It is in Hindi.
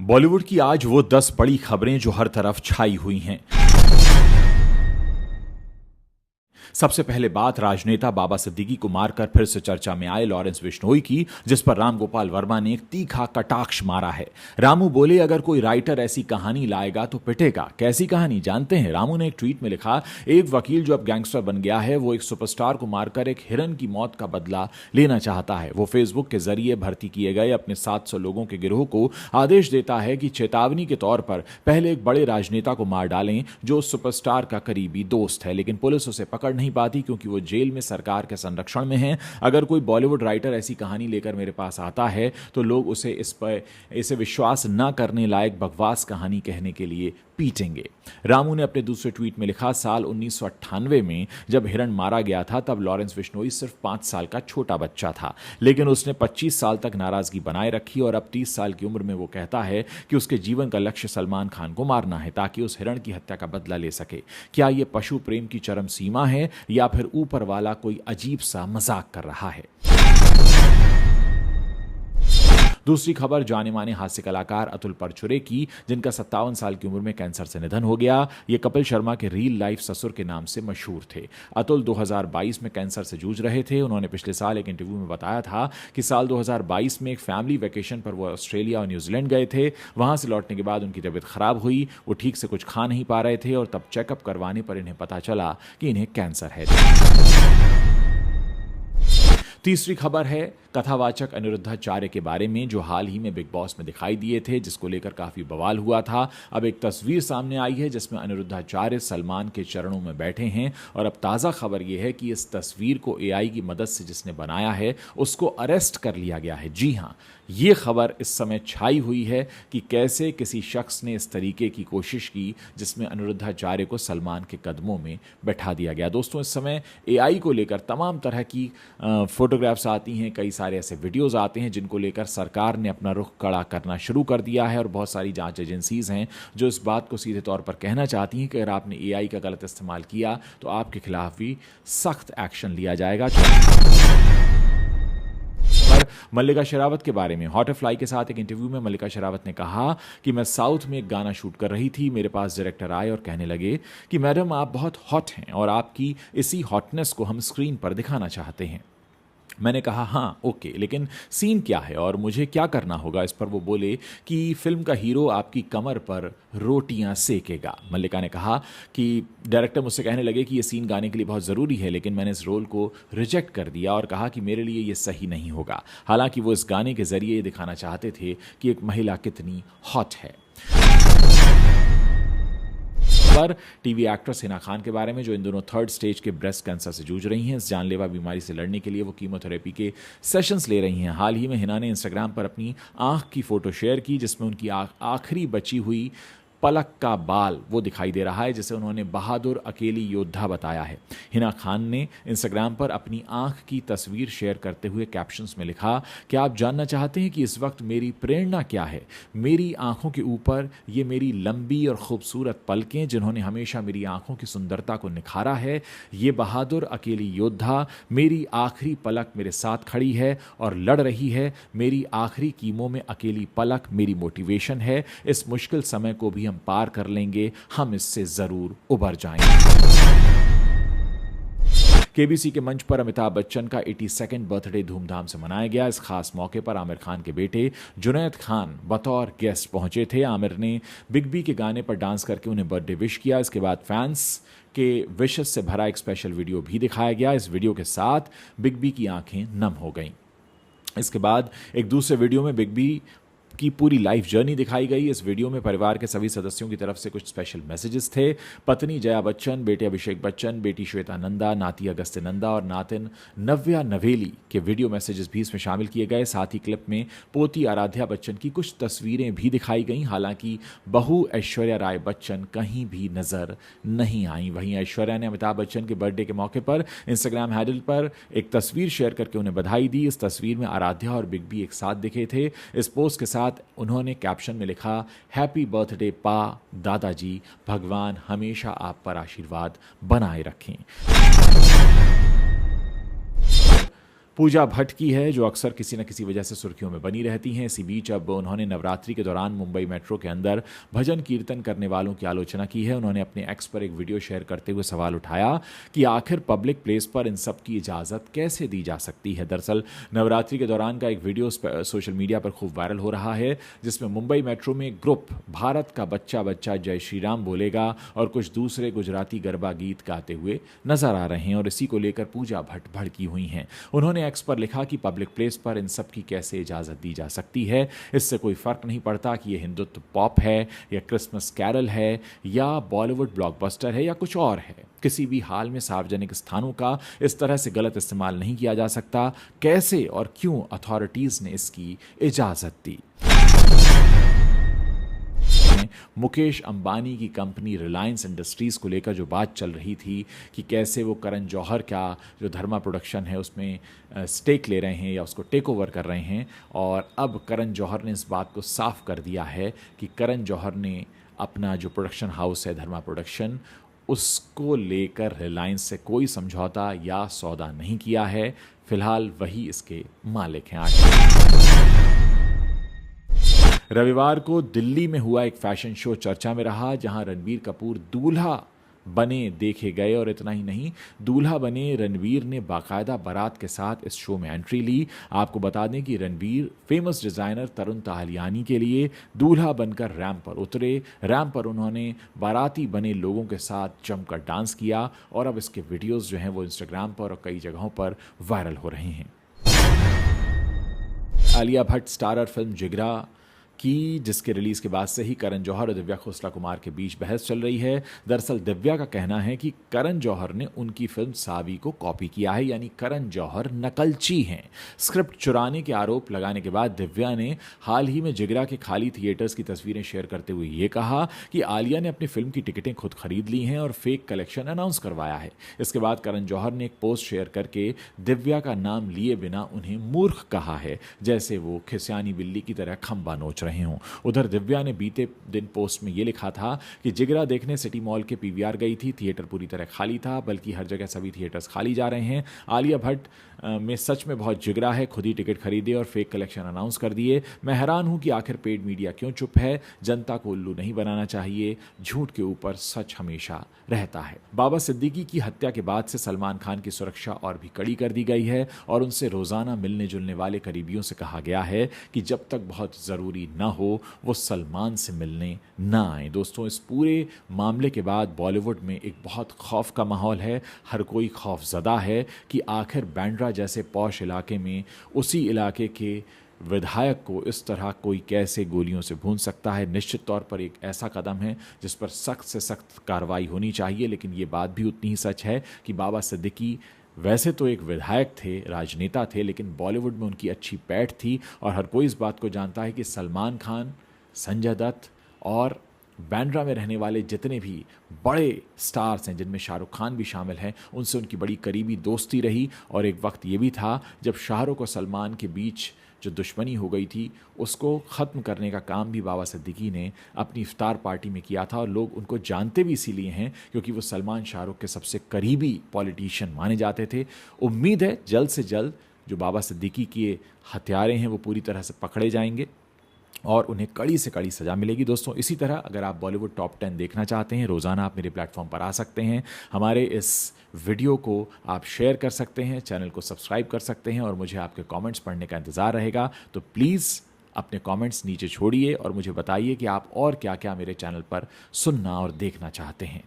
बॉलीवुड की आज वो 10 बड़ी खबरें जो हर तरफ छाई हुई हैं। सबसे पहले बात राजनेता बाबा सिद्दीकी को मारकर फिर से चर्चा में आए लॉरेंस बिश्नोई की, जिस पर रामगोपाल वर्मा ने एक तीखा कटाक्ष मारा है। रामू बोले, अगर कोई राइटर ऐसी कहानी लाएगा तो पिटेगा। कैसी कहानी जानते हैं? रामू ने एक ट्वीट में लिखा, एक वकील जो अब गैंगस्टर बन गया है वो एक सुपरस्टार को मारकर एक हिरन की मौत का बदला लेना चाहता है। वो फेसबुक के जरिए भर्ती किए गए अपने 700 लोगों के गिरोह को आदेश देता है कि चेतावनी के तौर पर पहले एक बड़े राजनेता को मार डालें जो उस सुपरस्टार का करीबी दोस्त है, लेकिन पुलिस उसे पकड़ नहीं पाती क्योंकि वो जेल में सरकार के संरक्षण में है। अगर कोई बॉलीवुड राइटर ऐसी कहानी लेकर मेरे पास आता है तो लोग उसे इसे विश्वास न करने लायक बकवास कहानी कहने के लिए पीटेंगे। रामू ने अपने दूसरे ट्वीट में लिखा, साल 1998 में जब हिरण मारा गया था तब लॉरेंस बिश्नोई सिर्फ 5 साल का छोटा बच्चा था, लेकिन उसने 25 साल तक नाराजगी बनाए रखी और अब 30 साल की उम्र में वो कहता है कि उसके जीवन का लक्ष्य सलमान खान को मारना है ताकि उस हिरण की हत्या का बदला ले सके। क्या ये पशु प्रेम की चरम सीमा है या फिर ऊपर वाला कोई अजीब सा मजाक कर रहा है? दूसरी खबर जाने माने हास्य कलाकार अतुल परचुरे की, जिनका 57 साल की उम्र में कैंसर से निधन हो गया। ये कपिल शर्मा के रियल लाइफ ससुर के नाम से मशहूर थे। अतुल 2022 में कैंसर से जूझ रहे थे। उन्होंने पिछले साल एक इंटरव्यू में बताया था कि साल 2022 में एक फैमिली वेकेशन पर वो ऑस्ट्रेलिया और न्यूजीलैंड गए थे। वहां से लौटने के बाद उनकी तबीयत खराब हुई, वो ठीक से कुछ खा नहीं पा रहे थे और तब चेकअप करवाने पर इन्हें पता चला कि इन्हें कैंसर है। तीसरी खबर है कथावाचक अनिरुद्धाचार्य के बारे में, जो हाल ही में बिग बॉस में दिखाई दिए थे, जिसको लेकर काफी बवाल हुआ था। अब एक तस्वीर सामने आई है जिसमें अनिरुद्धाचार्य सलमान के चरणों में बैठे हैं और अब ताज़ा खबर यह है कि इस तस्वीर को एआई की मदद से जिसने बनाया है उसको अरेस्ट कर लिया गया है। जी हाँ, ये खबर इस समय छाई हुई है कि कैसे किसी शख्स ने इस तरीके की कोशिश की जिसमें अनिरुद्धाचार्य को सलमान के कदमों में बैठा दिया गया। दोस्तों, इस समय एआई को लेकर तमाम तरह की फोटोग्राफ्स आती हैं, कई सारे ऐसे वीडियोस आते हैं जिनको लेकर सरकार ने अपना रुख कड़ा करना शुरू कर दिया है और बहुत सारी जांच एजेंसीज हैं जो इस बात को सीधे तौर पर कहना चाहती हैं कि अगर आपने एआई का गलत इस्तेमाल किया तो आपके खिलाफ भी सख्त एक्शन लिया जाएगा। मल्लिका शेरावत के बारे में हॉटफ्लाई के साथ एक इंटरव्यू में मल्लिका शेरावत ने कहा कि मैं साउथ में एक गाना शूट कर रही थी, मेरे पास डायरेक्टर आए और कहने लगे कि मैडम आप बहुत हॉट हैं और आपकी इसी हॉटनेस को हम स्क्रीन पर दिखाना चाहते हैं। मैंने कहा हाँ ओके, लेकिन सीन क्या है और मुझे क्या करना होगा? इस पर वो बोले कि फिल्म का हीरो आपकी कमर पर रोटियां सेकेगा। मल्लिका ने कहा कि डायरेक्टर मुझसे कहने लगे कि ये सीन गाने के लिए बहुत ज़रूरी है, लेकिन मैंने इस रोल को रिजेक्ट कर दिया और कहा कि मेरे लिए ये सही नहीं होगा। हालांकि वो इस गाने के ज़रिए ये दिखाना चाहते थे कि एक महिला कितनी हॉट है। पर टीवी एक्ट्रेस हिना खान के बारे में, जो इन दोनों 3rd स्टेज के ब्रेस्ट कैंसर से जूझ रही हैं। इस जानलेवा बीमारी से लड़ने के लिए वो कीमोथेरेपी के सेशंस ले रही हैं। हाल ही में हिना ने इंस्टाग्राम पर अपनी आंख की फोटो शेयर की जिसमें उनकी आखिरी बची हुई पलक का बाल वो दिखाई दे रहा है, जिसे उन्होंने बहादुर अकेली योद्धा बताया है। हिना खान ने इंस्टाग्राम पर अपनी आंख की तस्वीर शेयर करते हुए कैप्शंस में लिखा, क्या आप जानना चाहते हैं कि इस वक्त मेरी प्रेरणा क्या है? मेरी आंखों के ऊपर ये मेरी लंबी और खूबसूरत पलकें जिन्होंने हमेशा मेरी आंखों की सुंदरता को निखारा है। ये बहादुर अकेली योद्धा, मेरी आखिरी पलक मेरे साथ खड़ी है और लड़ रही है। मेरी आखिरी कीमों में अकेली पलक मेरी मोटिवेशन है। इस मुश्किल समय को भी हम पार कर लेंगे, हम इससे जरूर उबर जाएंगे। केबीसी के मंच पर अमिताभ बच्चन का 82nd बर्थडे धूमधाम से मनाया गया। इस खास मौके पर आमिर खान के बेटे जुनैद खान बतौर गेस्ट पहुंचे थे। आमिर ने बिग बी के गाने पर डांस करके उन्हें बर्थडे विश किया। इसके बाद फैंस के विशेस से भरा एक स्पेशल वीडियो भी दिखाया गया। इस वीडियो के साथ बिग बी की आंखें नम हो गईं। इसके बाद एक दूसरे वीडियो में बिग बी की पूरी लाइफ जर्नी दिखाई गई। इस वीडियो में परिवार के सभी सदस्यों की तरफ से कुछ स्पेशल मैसेजेस थे। पत्नी जया बच्चन, बेटे अभिषेक बच्चन, बेटी श्वेता नंदा, नाती अगस्त्य नंदा और नातिन नव्या नवेली के वीडियो मैसेजेस भी इसमें शामिल किए गए। साथ ही क्लिप में पोती आराध्या बच्चन की कुछ तस्वीरें भी दिखाई गईं। हालांकि बहू ऐश्वर्या राय बच्चन कहीं भी नजर नहीं आई। वहीं ऐश्वर्या ने अमिताभ बच्चन के बर्थडे के मौके पर इंस्टाग्राम हैंडल पर एक तस्वीर शेयर करके उन्हें बधाई दी। इस तस्वीर में आराध्या और बिग बी एक साथ दिखे थे। इस पोस्ट के साथ उन्होंने कैप्शन में लिखा, हैप्पी बर्थडे पा दादाजी, भगवान हमेशा आप पर आशीर्वाद बनाए रखें। पूजा भट्ट की है, जो अक्सर किसी न किसी वजह से सुर्खियों में बनी रहती हैं। इसी बीच अब उन्होंने नवरात्रि के दौरान मुंबई मेट्रो के अंदर भजन कीर्तन करने वालों की आलोचना की है। उन्होंने अपने एक्स पर एक वीडियो शेयर करते हुए सवाल उठाया कि आखिर पब्लिक प्लेस पर इन सब की इजाज़त कैसे दी जा सकती है। दरअसल नवरात्रि के दौरान का एक वीडियो सोशल मीडिया पर खूब वायरल हो रहा है, जिसमें मुंबई मेट्रो में एक ग्रुप भारत का बच्चा बच्चा जय श्री राम बोलेगा और कुछ दूसरे गुजराती गरबा गीत गाते हुए नजर आ रहे हैं और इसी को लेकर पूजा भट्ट भड़की हुई हैं। उन्होंने एक्स पर लिखा कि पब्लिक प्लेस पर इन सब की कैसे इजाज़त दी जा सकती है। इससे कोई फ़र्क नहीं पड़ता कि यह हिंदुत्व पॉप है या क्रिसमस कैरल है या बॉलीवुड ब्लॉकबस्टर है या कुछ और है। किसी भी हाल में सार्वजनिक स्थानों का इस तरह से गलत इस्तेमाल नहीं किया जा सकता। कैसे और क्यों अथॉरिटीज़ ने इसकी इजाज़त दी। मुकेश अंबानी की कंपनी रिलायंस इंडस्ट्रीज़ को लेकर जो बात चल रही थी कि कैसे वो करण जौहर का जो धर्मा प्रोडक्शन है उसमें स्टेक ले रहे हैं या उसको टेक ओवर कर रहे हैं, और अब करण जौहर ने इस बात को साफ कर दिया है कि करण जौहर ने अपना जो प्रोडक्शन हाउस है धर्मा प्रोडक्शन, उसको लेकर रिलायंस से कोई समझौता या सौदा नहीं किया है। फिलहाल वही इसके मालिक हैं। रविवार को दिल्ली में हुआ एक फैशन शो चर्चा में रहा, जहां रणबीर कपूर दूल्हा बने देखे गए और इतना ही नहीं, दूल्हा बने रणबीर ने बाकायदा बारात के साथ इस शो में एंट्री ली। आपको बता दें कि रणबीर फेमस डिज़ाइनर तरुण ताहलियानी के लिए दूल्हा बनकर रैंप पर उतरे। रैंप पर उन्होंने बाराती बने लोगों के साथ जमकर डांस किया और अब इसके वीडियोस जो हैं वो इंस्टाग्राम पर और कई जगहों पर वायरल हो रहे हैं। आलिया भट्ट स्टारर फिल्म जिगरा की, जिसके रिलीज के बाद से ही करण जौहर और दिव्या खोसला कुमार के बीच बहस चल रही है। दरअसल दिव्या का कहना है कि करण जौहर ने उनकी फिल्म सावी को कॉपी किया है, यानी करण जौहर नकलची हैं। स्क्रिप्ट चुराने के आरोप लगाने के बाद दिव्या ने हाल ही में जिगरा के खाली थिएटर्स की तस्वीरें शेयर करते हुए ये कहा कि आलिया ने अपनी फिल्म की टिकटें खुद खरीद ली हैं और फेक कलेक्शन अनाउंस करवाया है। इसके बाद करण जौहर ने एक पोस्ट शेयर करके दिव्या का नाम लिए बिना उन्हें मूर्ख कहा है, जैसे वो खिसियानी बिल्ली की तरह खंबा नोच रहे हूं। उधर दिव्या ने बीते दिन पोस्ट में यह लिखा था कि जिगरा देखने सिटी मॉल के पीवीआर गई थी, थिएटर पूरी तरह खाली था, बल्कि हर जगह सभी थिएटर्स खाली जा रहे हैं। आलिया भट्ट में सच में बहुत जिगरा है, खुद ही टिकट खरीदे और फेक कलेक्शन अनाउंस कर दिए। मैं हैरान हूं कि आखिर पेड मीडिया क्यों चुप है। जनता को उल्लू नहीं बनाना चाहिए, झूठ के ऊपर सच हमेशा रहता है। बाबा सिद्दीकी की हत्या के बाद से सलमान खान की सुरक्षा और भी कड़ी कर दी गई है और उनसे रोजाना मिलने जुलने वाले करीबियों से कहा गया है कि जब तक बहुत जरूरी न हो वो सलमान से मिलने ना आए। दोस्तों, इस पूरे मामले के बाद बॉलीवुड में एक बहुत खौफ का माहौल है। हर कोई खौफजदा है कि आखिर बैंड्रा जैसे पॉश इलाके में उसी इलाके के विधायक को इस तरह कोई कैसे गोलियों से भून सकता है। निश्चित तौर पर एक ऐसा कदम है जिस पर सख्त से सख्त कार्रवाई होनी चाहिए, लेकिन ये बात भी उतनी ही सच है कि बाबा सिद्दीकी वैसे तो एक विधायक थे, राजनेता थे, लेकिन बॉलीवुड में उनकी अच्छी पैठ थी और हर कोई इस बात को जानता है कि सलमान खान, संजय दत्त और बैंड्रा में रहने वाले जितने भी बड़े स्टार्स हैं, जिनमें शाहरुख खान भी शामिल हैं, उनसे उनकी बड़ी करीबी दोस्ती रही। और एक वक्त ये भी था जब शाहरुख और सलमान के बीच जो दुश्मनी हो गई थी उसको ख़त्म करने का काम भी बाबा सिद्दीकी ने अपनी इफ्तार पार्टी में किया था और लोग उनको जानते भी इसीलिए हैं क्योंकि वो सलमान शाहरुख के सबसे करीबी पॉलिटिशियन माने जाते थे। उम्मीद है जल्द से जल्द जो बाबा सिद्दीकी के हत्यारे हैं वो पूरी तरह से पकड़े जाएंगे और उन्हें कड़ी से कड़ी सज़ा मिलेगी। दोस्तों, इसी तरह अगर आप बॉलीवुड टॉप 10 देखना चाहते हैं, रोज़ाना आप मेरे प्लेटफॉर्म पर आ सकते हैं। हमारे इस वीडियो को आप शेयर कर सकते हैं, चैनल को सब्सक्राइब कर सकते हैं और मुझे आपके कमेंट्स पढ़ने का इंतज़ार रहेगा। तो प्लीज़ अपने कमेंट्स नीचे छोड़िए और मुझे बताइए कि आप और क्या क्या मेरे चैनल पर सुनना और देखना चाहते हैं।